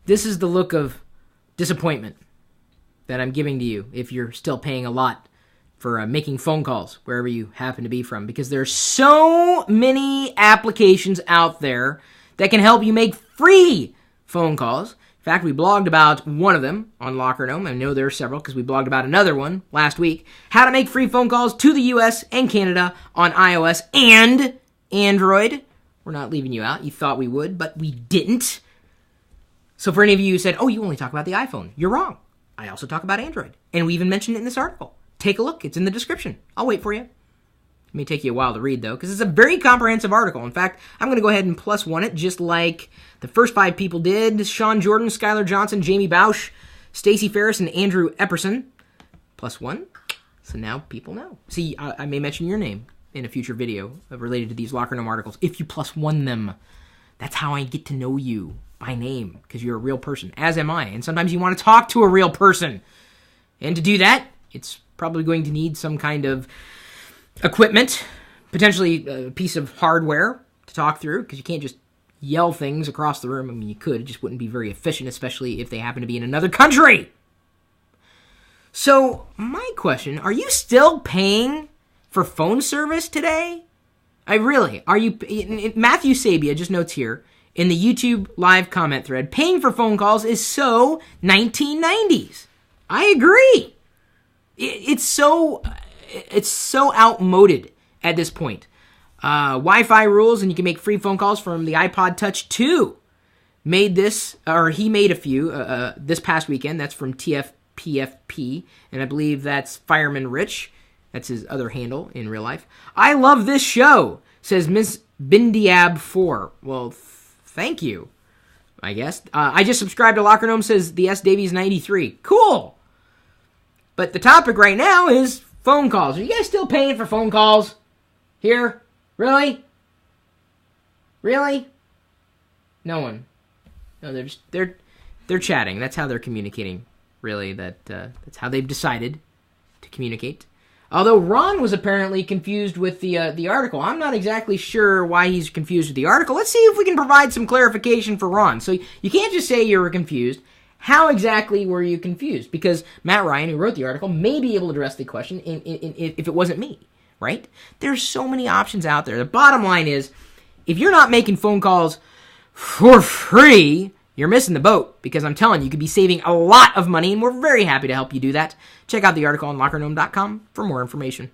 This is the look of disappointment that I'm giving to you if you're still paying a lot for making phone calls wherever you happen to be from, because there's so many applications out there that can help you make free phone calls. In fact, we blogged about one of them on Locker Gnome. I know there are several because we blogged about another one last week. How to make free phone calls to the US and Canada on iOS and Android. We're not leaving you out. You thought we would, but we didn't. So for any of you who said, oh, you only talk about the iPhone, you're wrong. I also talk about Android. And we even mentioned it in this article. Take a look. It's in the description. I'll wait for you. It may take you a while to read, though, because it's a very comprehensive article. In fact, I'm going to go ahead and +1 it, just like the first 5 people did. Sean Jordan, Skylar Johnson, Jamie Bausch, Stacey Ferris, and Andrew Epperson. +1. So now people know. See, I may mention your name in a future video related to these Locker Gnome articles if you +1 them. That's how I get to know you by name, because you're a real person, as am I. And sometimes you want to talk to a real person. And to do that, it's probably going to need some kind of equipment, potentially a piece of hardware to talk through, because you can't just yell things across the room. I mean, you could. It just wouldn't be very efficient, especially if they happen to be in another country. So, my question, are you still paying for phone service today? Are you? Matthew Sabia just notes here, in the YouTube live comment thread, paying for phone calls is so 1990s. I agree. It's so outmoded at this point. Wi-Fi rules, and you can make free phone calls from the iPod Touch 2. He made a few this past weekend. That's from TFPFP, and I believe that's Fireman Rich. That's his other handle in real life. I love this show, says Miss Bindiab4. Well, thank you, I guess. I just subscribed to Locker Gnome, says the S Davies 93. Cool. But the topic right now is phone calls. Are you guys still paying for phone calls here? Really? Really? No one. No, they're chatting. That's how they're communicating. Really, that's how they've decided to communicate. Although Ron was apparently confused with the article. I'm not exactly sure why he's confused with the article. Let's see if we can provide some clarification for Ron. So you can't just say you were confused. How exactly were you confused? Because Matt Ryan, who wrote the article, may be able to address the question if it wasn't me, right? There's so many options out there. The bottom line is, if you're not making phone calls for free, you're missing the boat, because I'm telling you, you could be saving a lot of money, and we're very happy to help you do that. Check out the article on LockerGnome.com for more information.